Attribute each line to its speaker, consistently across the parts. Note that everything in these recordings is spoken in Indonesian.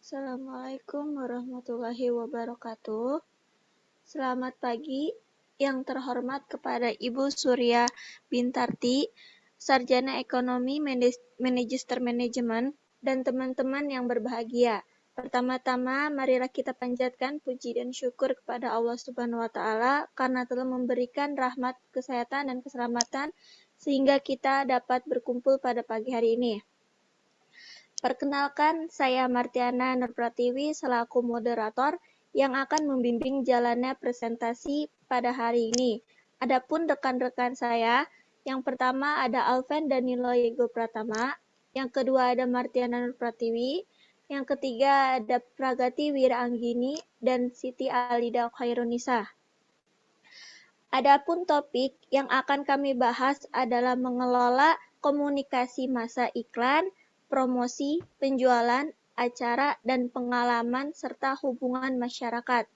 Speaker 1: Assalamualaikum warahmatullahi wabarakatuh. Selamat pagi yang terhormat kepada Ibu Surya Bintarti, Sarjana Ekonomi Magister Manajemen, dan teman-teman yang berbahagia. Pertama-tama, marilah kita panjatkan puji dan syukur kepada Allah Subhanahu wa Ta'ala karena telah memberikan rahmat, kesehatan, dan keselamatan sehingga kita dapat berkumpul pada pagi hari ini. Perkenalkan, saya Martiana Nurpratiwi selaku moderator yang akan membimbing jalannya presentasi pada hari ini. Adapun rekan-rekan saya, yang pertama ada Alven Danilo Yego Pratama, yang kedua ada Martiana Nurpratiwi, yang ketiga ada Pragati Wiraanggini dan Siti Alida Khairunisa. Adapun topik yang akan kami bahas adalah mengelola komunikasi masa iklan, promosi, penjualan, acara, dan pengalaman serta hubungan masyarakat.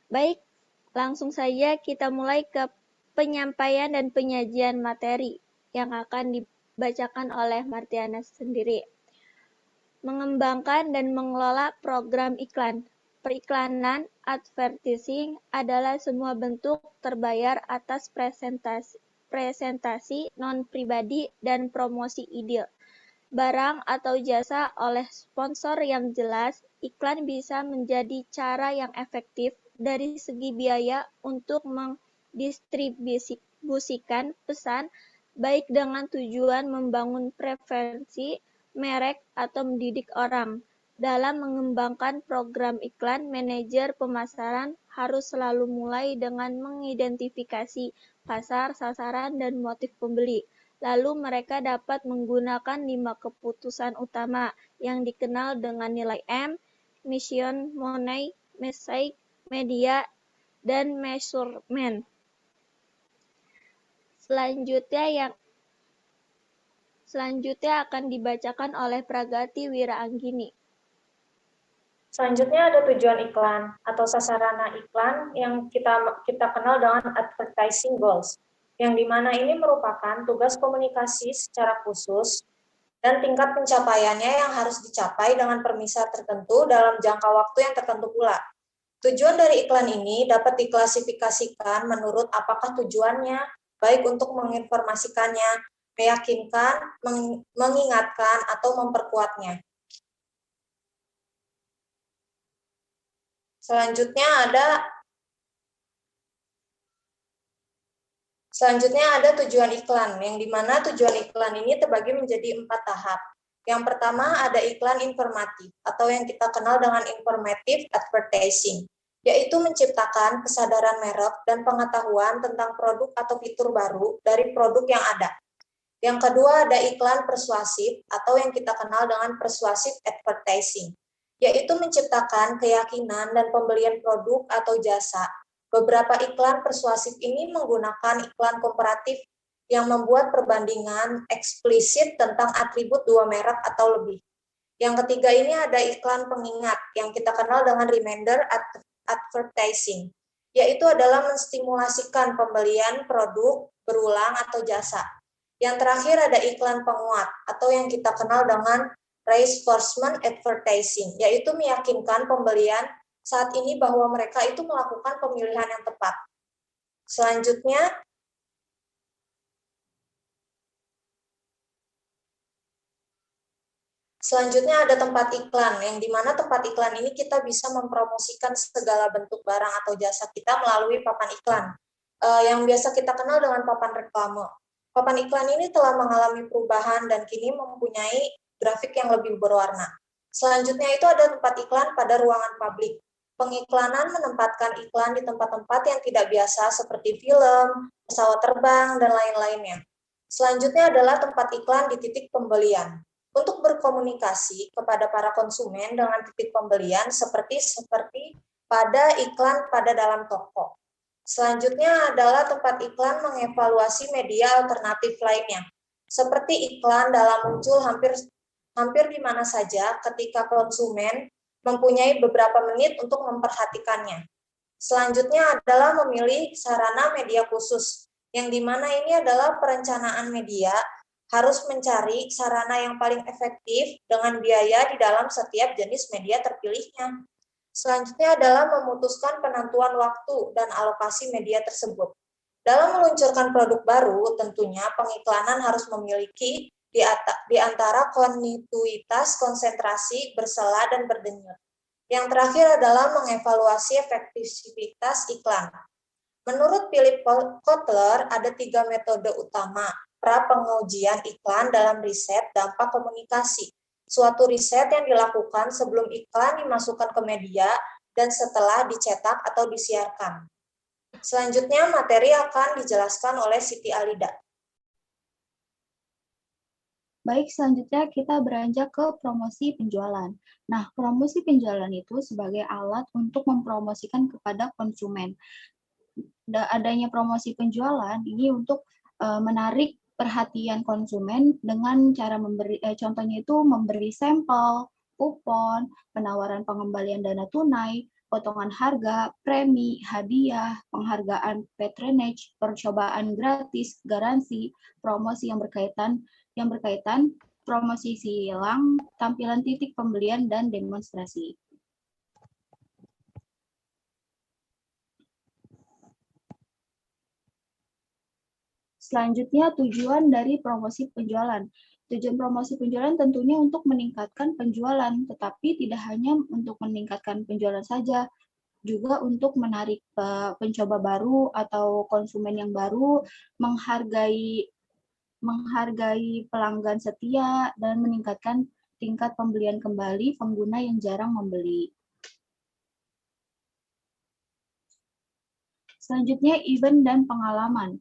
Speaker 1: Baik, langsung saja kita mulai ke penyampaian dan penyajian materi yang akan dibacakan oleh Martiana sendiri. Mengembangkan dan mengelola program iklan. Periklanan advertising adalah semua bentuk terbayar atas presentasi non-pribadi dan promosi ide, barang atau jasa oleh sponsor yang jelas. Iklan bisa menjadi cara yang efektif dari segi biaya untuk mendistribusikan pesan, baik dengan tujuan membangun preferensi, merek, atau mendidik orang. Dalam mengembangkan program iklan, manajer pemasaran harus selalu mulai dengan mengidentifikasi pasar, sasaran, dan motif pembeli. Lalu mereka dapat menggunakan 5 keputusan utama yang dikenal dengan nilai M, mission, money, message, media, dan measurement. Selanjutnya akan dibacakan oleh Pragati Wiraanggini.
Speaker 2: Selanjutnya ada tujuan iklan atau sasarana iklan yang kita kenal dengan advertising goals, yang dimana ini merupakan tugas komunikasi secara khusus dan tingkat pencapaiannya yang harus dicapai dengan permisah tertentu dalam jangka waktu yang tertentu pula. Tujuan dari iklan ini dapat diklasifikasikan menurut apakah tujuannya, baik untuk menginformasikannya, meyakinkan, mengingatkan, atau memperkuatnya. Selanjutnya ada tujuan iklan, yang dimana tujuan iklan ini terbagi menjadi 4 tahap. Yang pertama ada iklan informatif, atau yang kita kenal dengan informative advertising, yaitu menciptakan kesadaran merek dan pengetahuan tentang produk atau fitur baru dari produk yang ada. Yang kedua ada iklan persuasif, atau yang kita kenal dengan persuasive advertising, yaitu menciptakan keyakinan dan pembelian produk atau jasa. Beberapa iklan persuasif ini menggunakan iklan komparatif yang membuat perbandingan eksplisit tentang atribut 2 merek atau lebih. Yang ketiga ini ada iklan pengingat yang kita kenal dengan reminder advertising, yaitu adalah menstimulasikan pembelian produk berulang atau jasa. Yang terakhir ada iklan penguat atau yang kita kenal dengan reinforcement advertising, yaitu meyakinkan pembelian saat ini bahwa mereka itu melakukan pemilihan yang tepat. Selanjutnya ada tempat iklan, yang dimana tempat iklan ini kita bisa mempromosikan segala bentuk barang atau jasa kita melalui papan iklan, yang biasa kita kenal dengan papan reklame. Papan iklan ini telah mengalami perubahan dan kini mempunyai grafik yang lebih berwarna. Selanjutnya itu ada tempat iklan pada ruangan publik. Pengiklanan menempatkan iklan di tempat-tempat yang tidak biasa seperti film, pesawat terbang, dan lain-lainnya. Selanjutnya adalah tempat iklan di titik pembelian. Untuk berkomunikasi kepada para konsumen dengan titik pembelian seperti pada iklan pada dalam toko. Selanjutnya adalah tempat iklan mengevaluasi media alternatif lainnya, seperti iklan dalam muncul hampir di mana saja ketika konsumen mempunyai beberapa menit untuk memperhatikannya. Selanjutnya adalah memilih sarana media khusus, yang dimana ini adalah perencanaan media harus mencari sarana yang paling efektif dengan biaya di dalam setiap jenis media terpilihnya. Selanjutnya adalah memutuskan penentuan waktu dan alokasi media tersebut. Dalam meluncurkan produk baru, tentunya pengiklanan harus memiliki di antara kontinuitas, konsentrasi, bersela, dan berdenyut. Yang terakhir adalah mengevaluasi efektivitas iklan. Menurut Philip Kotler, ada 3 metode utama pra-pengujian iklan dalam riset dampak komunikasi. Suatu riset yang dilakukan sebelum iklan dimasukkan ke media dan setelah dicetak atau disiarkan. Selanjutnya, materi akan dijelaskan oleh Siti Alida.
Speaker 3: Baik, selanjutnya kita beranjak ke promosi penjualan. Nah, promosi penjualan itu sebagai alat untuk mempromosikan kepada konsumen. Adanya promosi penjualan ini untuk menarik perhatian konsumen dengan cara memberi, contohnya itu memberi sampel, kupon, penawaran pengembalian dana tunai, potongan harga, premi, hadiah, penghargaan patronage, percobaan gratis, garansi, promosi yang berkaitan, promosi silang, tampilan titik pembelian, dan demonstrasi. Selanjutnya, tujuan dari promosi penjualan. Tujuan promosi penjualan tentunya untuk meningkatkan penjualan, tetapi tidak hanya untuk meningkatkan penjualan saja, juga untuk menarik pencoba baru atau konsumen yang baru, menghargai pelanggan setia, dan meningkatkan tingkat pembelian kembali pengguna yang jarang membeli. Selanjutnya, event dan pengalaman.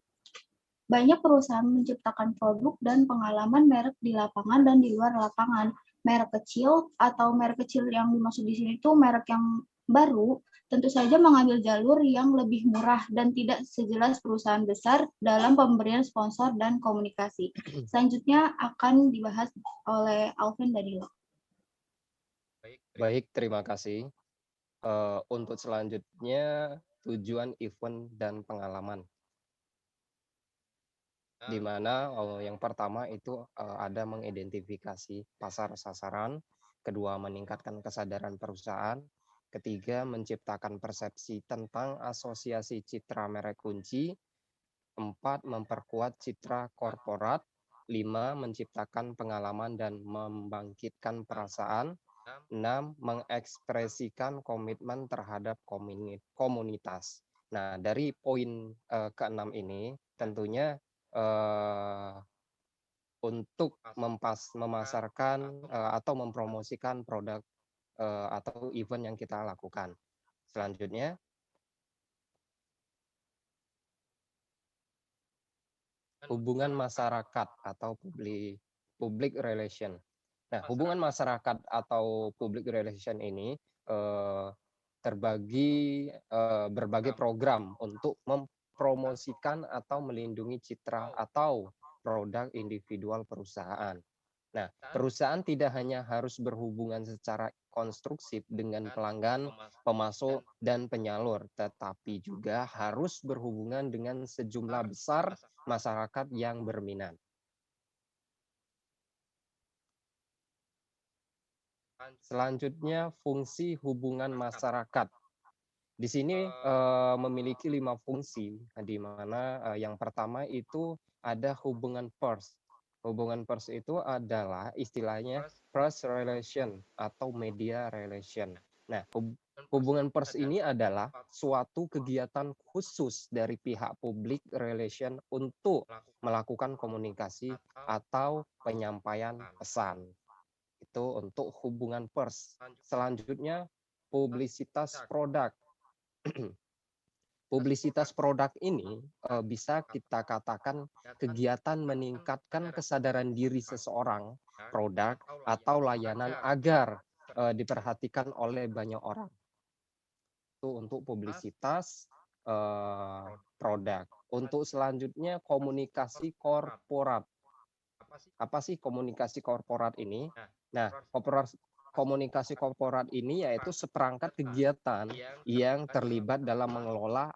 Speaker 3: Banyak perusahaan menciptakan produk dan pengalaman merek di lapangan dan di luar lapangan. Merek kecil atau merek kecil yang dimaksud di sini itu merek yang baru, tentu saja mengambil jalur yang lebih murah dan tidak sejelas perusahaan besar dalam pemberian sponsor dan komunikasi. Selanjutnya akan dibahas oleh Alvin Danilo.
Speaker 4: Baik, terima kasih. Untuk selanjutnya, tujuan event dan pengalaman. Di mana yang pertama itu ada mengidentifikasi pasar sasaran, kedua meningkatkan kesadaran perusahaan, ketiga menciptakan persepsi tentang asosiasi citra merek kunci, 4 memperkuat citra korporat, 5 menciptakan pengalaman dan membangkitkan perasaan, 6 mengekspresikan komitmen terhadap komunitas. Nah, dari poin ke-6 ini tentunya untuk memasarkan atau mempromosikan produk atau event yang kita lakukan. Selanjutnya, hubungan masyarakat atau public relation. Nah, hubungan masyarakat atau public relation ini terbagi berbagai program untuk mempromosikan atau melindungi citra atau produk individual perusahaan. Nah, perusahaan tidak hanya harus berhubungan secara konstruksif dengan pelanggan, pemasok, dan penyalur, tetapi juga harus berhubungan dengan sejumlah besar masyarakat yang berminat. Selanjutnya, fungsi hubungan masyarakat. Di sini memiliki 5 fungsi, di mana yang pertama itu ada hubungan pers. Hubungan pers itu adalah istilahnya press relation atau media relation. Nah, hubungan pers ini adalah suatu kegiatan khusus dari pihak public relation untuk melakukan komunikasi atau penyampaian pesan. Itu untuk hubungan pers. Selanjutnya, publisitas produk. Publisitas produk ini bisa kita katakan kegiatan meningkatkan kesadaran diri seseorang, produk, atau layanan agar diperhatikan oleh banyak orang. Itu untuk publisitas produk. Untuk selanjutnya, komunikasi korporat. Apa sih komunikasi korporat ini? Nah, komunikasi korporat ini yaitu seperangkat kegiatan yang terlibat dalam mengelola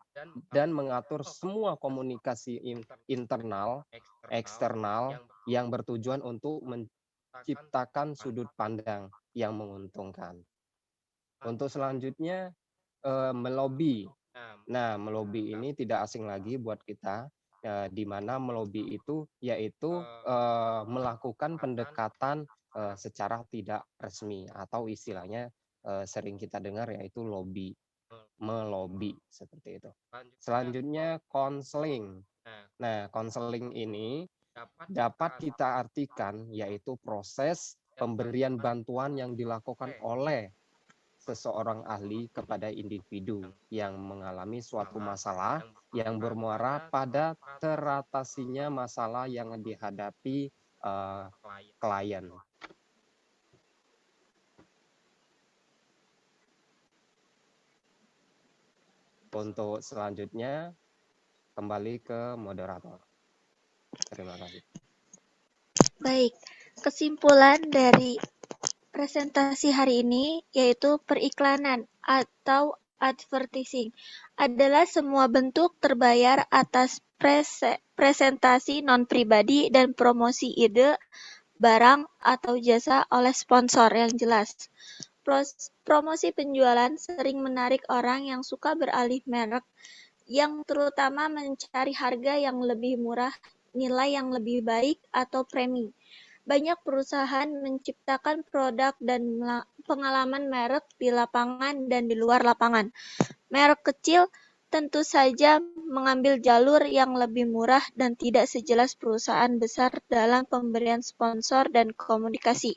Speaker 4: dan mengatur semua komunikasi internal, eksternal yang bertujuan untuk menciptakan sudut pandang yang menguntungkan. Untuk selanjutnya, melobi. Nah, melobi ini tidak asing lagi buat kita, di mana melobi itu yaitu melakukan pendekatan secara tidak resmi atau istilahnya sering kita dengar yaitu lobby, melobi seperti itu. Selanjutnya konseling. Nah, konseling ini dapat kita artikan yaitu proses pemberian bantuan yang dilakukan oleh seseorang ahli kepada individu yang mengalami suatu masalah yang bermuara pada teratasinya masalah yang dihadapi klien. Untuk selanjutnya kembali ke moderator. Terima kasih.
Speaker 1: Baik, kesimpulan dari presentasi hari ini yaitu periklanan atau advertising adalah semua bentuk terbayar atas presentasi non-pribadi dan promosi ide, barang, atau jasa oleh sponsor yang jelas. Promosi penjualan sering menarik orang yang suka beralih merek, yang terutama mencari harga yang lebih murah, nilai yang lebih baik, atau premi. Banyak perusahaan menciptakan produk dan pengalaman merek di lapangan dan di luar lapangan. Merek kecil tentu saja mengambil jalur yang lebih murah dan tidak sejelas perusahaan besar dalam pemberian sponsor dan komunikasi.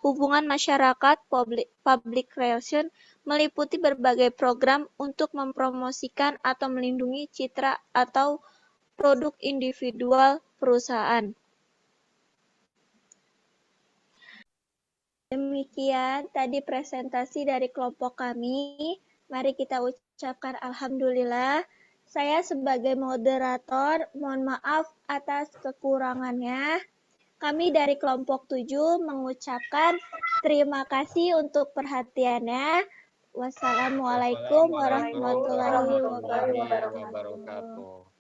Speaker 1: Hubungan masyarakat public relation meliputi berbagai program untuk mempromosikan atau melindungi citra atau produk individual perusahaan. Demikian tadi presentasi dari kelompok kami. Mari kita ucapkan alhamdulillah. Saya sebagai moderator mohon maaf atas kekurangannya. Kami dari kelompok 7 mengucapkan terima kasih untuk perhatiannya. Wassalamualaikum warahmatullahi wabarakatuh.